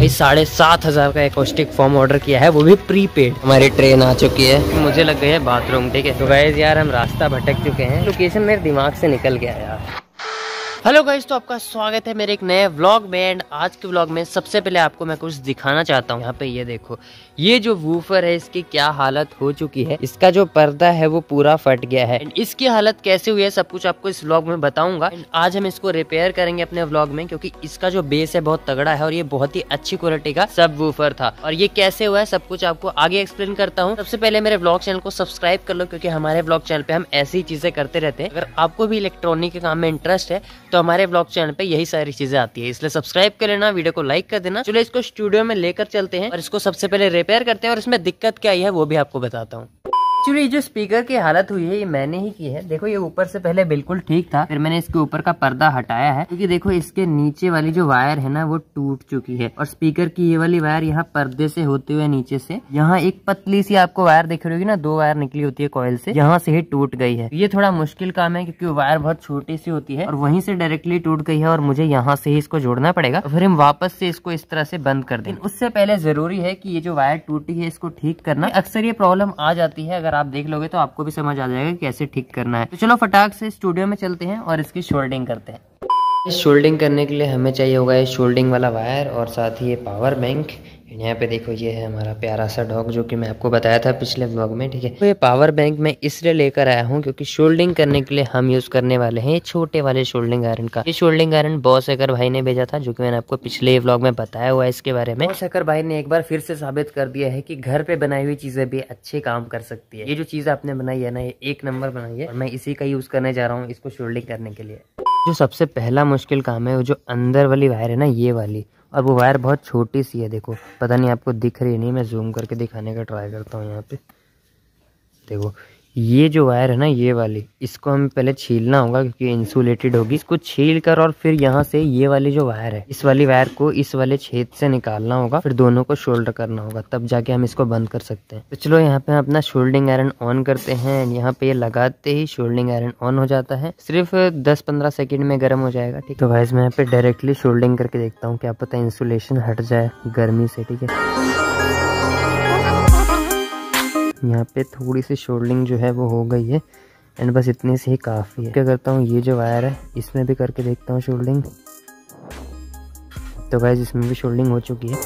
भाई 7,500 का acoustic form order किया है, वो भी प्रीपेड। हमारी ट्रेन आ चुकी है, मुझे लग गई है बाथरूम। ठीक है तो गाइस यार हम रास्ता भटक चुके हैं, लोकेशन मेरे दिमाग से निकल गया यार। हेलो गाइस, तो आपका स्वागत है मेरे एक नए व्लॉग में। एंड आज के व्लॉग में सबसे पहले आपको मैं कुछ दिखाना चाहता हूँ। यहाँ पे ये देखो, ये जो वूफर है इसकी क्या हालत हो चुकी है। इसका जो पर्दा है वो पूरा फट गया है। एंड इसकी हालत कैसे हुई है सब कुछ आपको इस व्लॉग में बताऊंगा। एंड आज हम इसको रिपेयर करेंगे अपने व्लॉग में, क्योंकि इसका जो बेस है बहुत तगड़ा है और ये बहुत ही अच्छी क्वालिटी का सब वूफर था। और ये कैसे हुआ है सब कुछ आपको आगे एक्सप्लेन करता हूँ। सबसे पहले मेरे व्लॉग चैनल को सब्सक्राइब कर लो, क्योंकि हमारे व्लॉग चैनल पे हम ऐसी ही चीजें करते रहते हैं। अगर आपको भी इलेक्ट्रॉनिक के काम में इंटरेस्ट है तो हमारे व्लॉग चैनल पे यही सारी चीजें आती है, इसलिए सब्सक्राइब कर लेना, वीडियो को लाइक कर देना। चलो इसको स्टूडियो में लेकर चलते हैं और इसको सबसे पहले रिपेयर करते हैं और इसमें दिक्कत क्या आई है वो भी आपको बताता हूँ। एक्चुअली जो स्पीकर की हालत हुई है ये मैंने ही की है। देखो ये ऊपर से पहले बिल्कुल ठीक था, फिर मैंने इसके ऊपर का पर्दा हटाया है, क्योंकि देखो इसके नीचे वाली जो वायर है ना वो टूट चुकी है। और स्पीकर की ये वाली वायर यहाँ पर्दे से होते हुए नीचे से यहाँ एक पतली सी आपको वायर दिख रही होगी ना, 2 वायर निकली होती है कॉइल से, यहाँ से ही टूट गई है। ये थोड़ा मुश्किल काम है क्योंकि वायर बहुत छोटी सी होती है और वहीं से डायरेक्टली टूट गई है और मुझे यहाँ से ही इसको जोड़ना पड़ेगा। फिर हम वापस से इसको इस तरह से बंद कर दें। उससे पहले जरूरी है कि ये जो वायर टूटी है इसको ठीक करना। अक्सर ये प्रॉब्लम आ जाती है, अगर आप देख लोगे तो आपको भी समझ आ जाएगा कैसे ठीक करना है। तो चलो फटाक से स्टूडियो में चलते हैं और इसकी शोल्डिंग करते हैं। शोल्डिंग करने के लिए हमें चाहिए होगा ये शोल्डिंग वाला वायर और साथ ही ये पावर बैंक। यहाँ पे देखो ये है हमारा प्यारा सा डॉग जो कि मैं आपको बताया था पिछले व्लॉग में। ठीक है तो ये पावर बैंक मैं इसलिए लेकर आया हूँ क्योंकि शोल्डिंग करने के लिए हम यूज करने वाले हैं छोटे वाले शोल्डिंग आयरन का। ये शोल्डिंग आयरन बॉस अकर भाई ने भेजा था, जो कि मैंने आपको पिछले व्लॉग में बताया हुआ है इसके बारे में। बॉस अकर भाई ने एक बार फिर से साबित कर दिया है कि घर पे बनाई हुई चीजें भी अच्छे काम कर सकती है। ये जो चीज आपने बनाई है ना ये 1 नंबर बनाई है और मैं इसी का यूज करने जा रहा हूँ इसको शोल्डिंग करने के लिए। जो सबसे पहला मुश्किल काम है वो जो अंदर वाली वायर है ना ये वाली, और वो वायर बहुत छोटी सी है। देखो पता नहीं आपको दिख रही नहीं, मैं जूम करके दिखाने का ट्राई करता हूँ। यहाँ पे देखो ये जो वायर है ना ये वाली, इसको हमें पहले छीलना होगा क्योंकि इंसुलेटेड होगी। इसको छील कर और फिर यहाँ से ये वाली जो वायर है इस वाली वायर को इस वाले छेद से निकालना होगा, फिर दोनों को शोल्डर करना होगा, तब जाके हम इसको बंद कर सकते हैं। तो चलो यहाँ पे हम अपना शोल्डिंग आयरन ऑन करते हैं। यहाँ पे लगाते ही शोल्डिंग आयरन ऑन हो जाता है, सिर्फ 10-15 सेकेंड में गर्म हो जाएगा। ठीक तो गाइस मैं यहाँ पे डायरेक्टली शोल्डिंग करके देखता हूँ, क्या पता इंसुलेशन हट जाए गर्मी से। ठीक है यहाँ पे थोड़ी सी शोल्डिंग जो है वो हो गई है एंड बस इतनी से ही काफ़ी है। क्या करता हूँ ये जो वायर है इसमें भी करके देखता हूँ शोल्डिंग। तो गाइस इसमें भी शोल्डिंग हो चुकी है।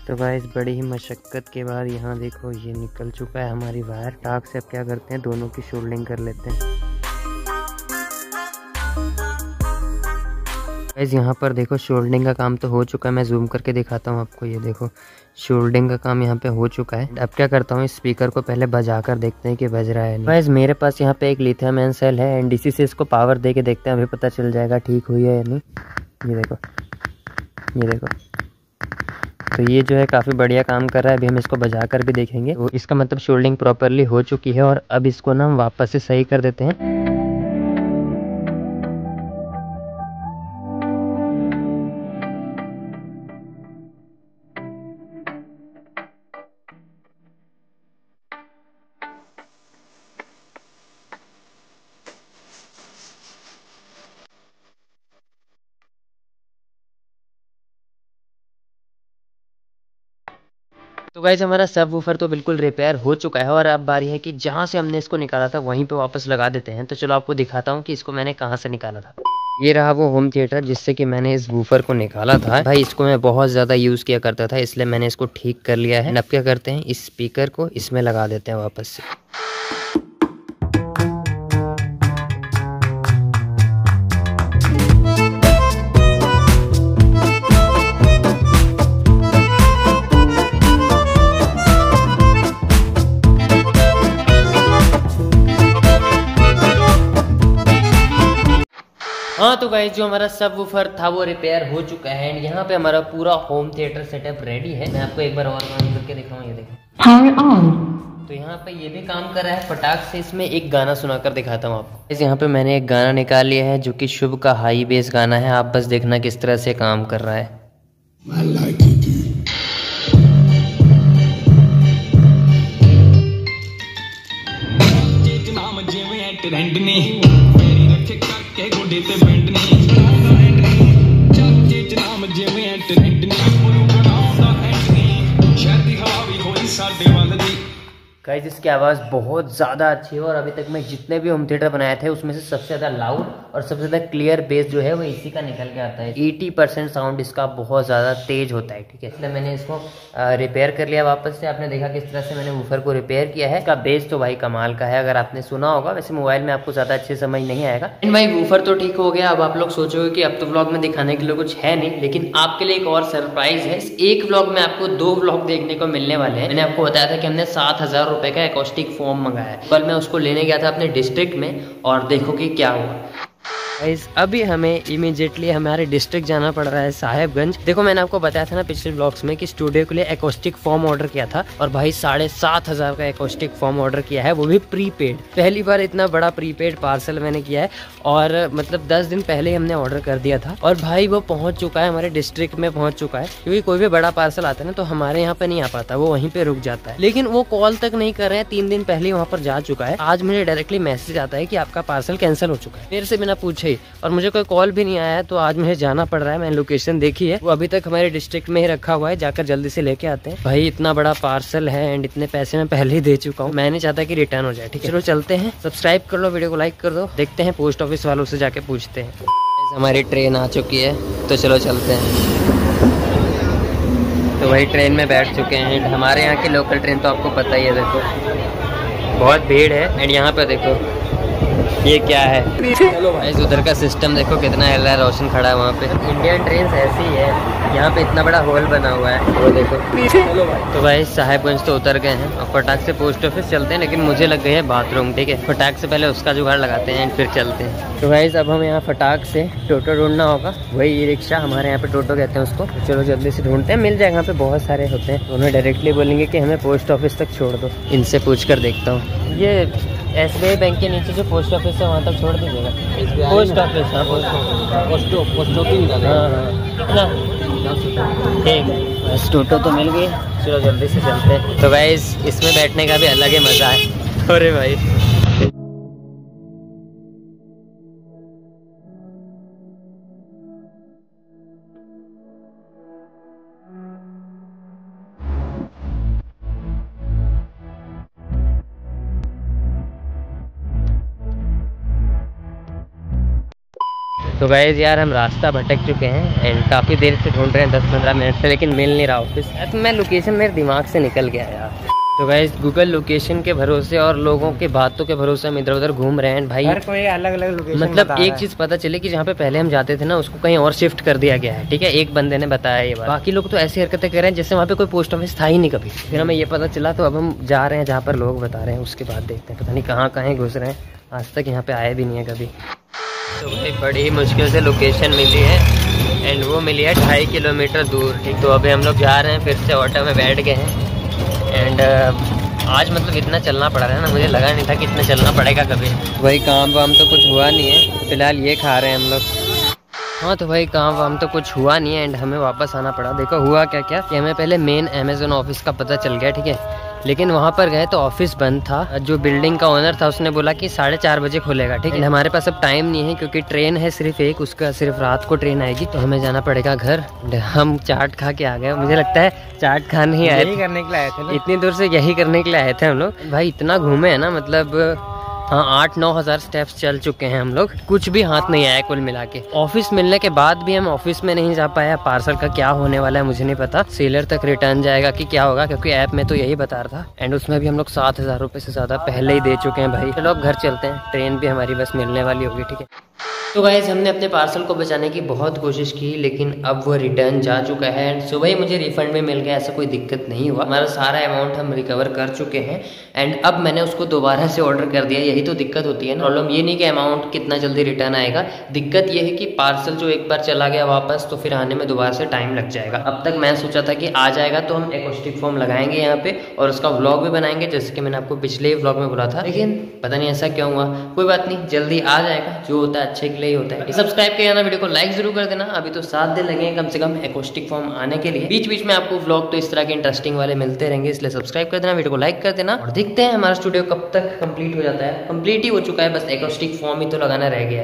तो गाइस बड़ी ही मशक्कत के बाद यहाँ देखो ये निकल चुका है हमारी वायर। टाक से अब क्या करते हैं दोनों की शोल्डिंग कर लेते हैं। गाइस यहाँ पर देखो शोल्डिंग का काम तो हो चुका है, मैं जूम करके दिखाता हूँ आपको। ये देखो शोल्डिंग का काम यहाँ पे हो चुका है। अब क्या करता हूँ इस स्पीकर को पहले बजा कर देखते हैं कि बज रहा है नहीं। गाइस मेरे पास यहाँ पे एक लिथियम आयन सेल है एंड इसी से इसको पावर दे के देखते हैं, अभी पता चल जाएगा ठीक हुई है या नहीं। ये देखो ये देखो, तो ये जो है काफ़ी बढ़िया काम कर रहा है। अभी हम इसको बजा कर भी देखेंगे, तो इसका मतलब शोल्डिंग प्रॉपरली हो चुकी है। और अब इसको ना हम वापस से सही कर देते हैं। तो गाइस हमारा सब वूफर तो बिल्कुल रिपेयर हो चुका है और अब बारी है कि जहाँ से हमने इसको निकाला था वहीं पे वापस लगा देते हैं। तो चलो आपको दिखाता हूँ कि इसको मैंने कहाँ से निकाला था। ये रहा वो होम थिएटर जिससे कि मैंने इस वूफर को निकाला था। भाई इसको मैं बहुत ज़्यादा यूज़ किया करता था, इसलिए मैंने इसको ठीक कर लिया है। अब क्या करते हैं इस स्पीकर को इसमें लगा देते हैं वापस से। हाँ तो गाइस जो हमारा सब वूफर था वो रिपेयर हो चुका है एंड यहाँ पे हमारा पूरा होम थिएटर सेटअप रेडी है। मैं आपको एक बार और ऑन करके दिखाऊँ। ये देखो पावर ऑन। तो यहाँ पे ये भी काम कर रहा है। फटाक से इसमें एक गाना सुनाकर दिखाता हूँ आपको। इस यहाँ पे मैंने एक गाना निकाल लिया है जो कि शुभ का हाई बेस गाना है। आप बस देखना किस तरह से काम कर रहा है। ट्रेंड नहीं मेरी रखे करके गोडे ते बेंड नहीं चाचे च नाम जिवें ट्रेंड नहीं बोलू बनाउंदा एंड नहीं शहर दी हवा भी होई साडे वल दी। गाइस इसकी आवाज़ बहुत ज़्यादा अच्छी है और अभी तक मैं जितने भी होम थिएटर बनाए थे उसमें से सबसे ज़्यादा लाउड और सबसे ज़्यादा क्लियर बेस जो है वो इसी का निकल के आता है। 80% साउंड इसका बहुत ज़्यादा तेज होता है, ठीक है। इसलिए मैंने इसको रिपेयर कर लिया वापस से। आपने देखा किस तरह से मैंने वूफर को रिपेयर किया है। इसका बेस तो भाई कमाल का है, अगर आपने सुना होगा। वैसे मोबाइल में आपको ज़्यादा अच्छे समझ नहीं आएगा। एंड भाई वूफर तो ठीक हो गया। अब आप लोग सोचोगे कि अब तो व्लॉग में दिखाने के लिए कुछ है नहीं, लेकिन आपके लिए एक और सरप्राइज है। इस एक व्लॉग में आपको 2 व्लॉग देखने को मिलने वाले हैं। मैंने आपको बताया था कि हमने 7,000 रुपए का एकॉस्टिक फॉर्म मंगाया है। कल मैं उसको लेने गया था अपने डिस्ट्रिक्ट में और देखो कि क्या हुआ। अभी हमें इमीडिएटली हमारे डिस्ट्रिक्ट जाना पड़ रहा है साहेबगंज। देखो मैंने आपको बताया था ना पिछले ब्लॉग्स में कि स्टूडियो के लिए एकॉस्टिक फॉर्म ऑर्डर किया था और भाई 7,500 का एकॉस्टिक फॉर्म ऑर्डर किया है, वो भी प्रीपेड। पहली बार इतना बड़ा प्रीपेड पार्सल मैंने किया है और मतलब 10 दिन पहले हमने ऑर्डर कर दिया था और भाई वो पहुंच चुका है, हमारे डिस्ट्रिक्ट में पहुंच चुका है। क्योंकि कोई भी बड़ा पार्सल आता है ना तो हमारे यहाँ पे नहीं आ पाता, वो वहीं पे रुक जाता है। लेकिन वो कॉल तक नहीं कर रहे हैं, 3 दिन पहले वहाँ पर जा चुका है। आज मुझे डायरेक्टली मैसेज आता है कि आपका पार्सल कैंसिल हो चुका है, मेरे से बिना पूछे ही, और मुझे कोई कॉल भी नहीं आया है। तो आज मुझे जाना पड़ रहा है। मैंने लोकेशन देखी है, वो अभी तक हमारे डिस्ट्रिक्ट में ही रखा हुआ है, जाकर जल्दी से लेके आते हैं। भाई इतना बड़ा पार्सल है एंड इतने पैसे मैं पहले ही दे चुका हूँ, मैं नहीं चाहता कि रिटर्न हो जाए, ठीक है। चलो चलते हैं, सब्सक्राइब कर लो, वीडियो को लाइक कर दो, देखते हैं पोस्ट ऑफिस वालों से जाके पूछते हैं। हमारी ट्रेन आ चुकी है तो चलो चलते हैं। तो वही ट्रेन में बैठ चुके हैं। हमारे यहाँ की लोकल ट्रेन तो आपको पता ही है, देखो बहुत भीड़ है। एंड यहाँ पे देखो ये क्या है, चलो भाई उधर का सिस्टम देखो कितना हिल रहा है, रोशन खड़ा है वहाँ पे। इंडियन ट्रेन ऐसी है, यहाँ पे इतना बड़ा होल बना हुआ है, वो देखो। चलो भाई तो भाई साहेबगंज तो उतर गए हैं और फटाक से पोस्ट ऑफिस चलते हैं। लेकिन मुझे लग गई है बाथरूम, ठीक है। फटाक से पहले उसका जुगाड़ लगाते हैं एंड फिर चलते हैं। तो भाई अब हम यहाँ फटाक से टोटो ढूंढना होगा, वही ई रिक्शा, हमारे यहाँ पे टोटो कहते हैं उसको। तो चलो जल्दी से ढूंढते हैं, मिल जाएगा। यहाँ पे बहुत सारे होते हैं, उन्हें डायरेक्टली बोलेंगे कि हमें पोस्ट ऑफिस तक छोड़ दो। इनसे पूछ कर देखता हूँ। ये SBI बैंक के नीचे जो पोस्ट ऑफिस है वहाँ तक छोड़ दीजिएगा। पोस्ट ऑफिस, हाँ पोस्ट ऑफिस, हाँ ठीक है। बस टोटो तो मिल गई, चलो जल्दी से चलते हैं। तो भाई इसमें बैठने का भी अलग ही मज़ा है। अरे भाई तो गाइस यार हम रास्ता भटक चुके हैं एंड काफ़ी देर से ढूंढ रहे हैं, 10-15 मिनट से, लेकिन मिल नहीं रहा ऑफिस। तो मैं लोकेशन मेरे दिमाग से निकल गया यार। तो गाइस गूगल लोकेशन के भरोसे और लोगों के बातों के भरोसे हम इधर उधर घूम रहे हैं भाई। हर कोई अलग अलग लोकेशन, मतलब एक चीज़ पता चले कि जहाँ पे पहले हम जाते थे ना उसको कहीं और शिफ्ट कर दिया गया है, ठीक है। एक बंदे ने बताया ये बात, बाकी लोग तो ऐसी हरकतें कर रहे हैं जैसे वहाँ पे कोई पोस्ट ऑफिस था ही नहीं कभी। फिर हमें ये पता चला, तो अब हम जा रहे हैं जहाँ पर लोग बता रहे हैं, उसके बाद देखते हैं। पता नहीं कहाँ कहाँ घुस रहे हैं, आज तक यहाँ पे आए भी नहीं है कभी। तो भाई बड़ी ही मुश्किल से लोकेशन मिली है एंड वो मिली है 2.5 किलोमीटर दूर, ठीक। तो अभी हम लोग जा रहे हैं, फिर से ऑटो में बैठ गए हैं एंड आज मतलब इतना चलना पड़ रहा है ना, मुझे लगा नहीं था कि इतना चलना पड़ेगा कभी। भाई काम वाम तो कुछ हुआ नहीं है, फिलहाल ये खा रहे हैं हम लोग। हाँ तो भाई काम वाम तो कुछ हुआ नहीं है एंड हमें वापस आना पड़ा। देखो हुआ क्या क्या कि हमें पहले मेन अमेज़न ऑफिस का पता चल गया, ठीक है। लेकिन वहाँ पर गए तो ऑफिस बंद था। जो बिल्डिंग का ओनर था उसने बोला कि 4:30 बजे खुलेगा, ठीक है। हमारे पास अब टाइम नहीं है क्योंकि ट्रेन है सिर्फ एक, उसका सिर्फ रात को ट्रेन आएगी, तो हमें जाना पड़ेगा घर। हम चाट खा के आ गए, मुझे लगता है चाट खाने ही आए, यही करने के लिए आए थे। इतनी दूर से यही करने के लिए आए थे हम लोग। भाई इतना घूमे है ना, मतलब हाँ 8-9 हज़ार स्टेप्स चल चुके हैं हम लोग, कुछ भी हाथ नहीं आया कुल मिला के। ऑफिस मिलने के बाद भी हम ऑफिस में नहीं जा पाया। पार्सल का क्या होने वाला है मुझे नहीं पता, सेलर तक रिटर्न जाएगा कि क्या होगा, क्योंकि ऐप में तो यही बता रहा था। एंड उसमें भी हम लोग 7,000 रुपये से ज़्यादा पहले ही दे चुके हैं भाई। चलो अब घर चलते हैं, ट्रेन भी हमारी बस मिलने वाली होगी, ठीक है। तो गाइस हमने अपने पार्सल को बचाने की बहुत कोशिश की, लेकिन अब वो रिटर्न जा चुका है एंड सुबह ही मुझे रिफंड में मिल गया, ऐसा कोई दिक्कत नहीं हुआ। हमारा सारा अमाउंट हम रिकवर कर चुके हैं एंड अब मैंने उसको दोबारा से ऑर्डर कर दिया। यही तो दिक्कत होती है। प्रॉब्लम ये नहीं कि अमाउंट कितना जल्दी रिटर्न आएगा, दिक्कत ये है कि पार्सल जो एक बार चला गया वापस तो फिर आने में दोबारा से टाइम लग जाएगा। अब तक मैं सोचा था कि आ जाएगा तो हम एकॉस्टिक फॉर्म लगाएंगे यहाँ पे और उसका व्लॉग भी बनाएंगे, जैसे कि मैंने आपको पिछले व्लॉग में बोला था, लेकिन पता नहीं ऐसा क्यों हुआ। कोई बात नहीं, जल्दी आ जाएगा, जो होता है अच्छे के लिए ही होता है। सब्सक्राइब किया ना, वीडियो को लाइक जरूर कर देना। अभी तो 7 दिन लगे कम से कम एकॉस्टिक फॉर्म आने के लिए। बीच बीच में आपको व्लॉग तो इस तरह के इंटरेस्टिंग वाले मिलते रहेंगे, इसलिए सब्सक्राइब कर देना, वीडियो को लाइक कर देना। और देखते हैं हमारा स्टूडियो कब तक कंप्लीट हो जाता है। कंप्लीट ही हो चुका है, बस एकॉस्टिक फॉर्म ही तो लगाना रह गया है।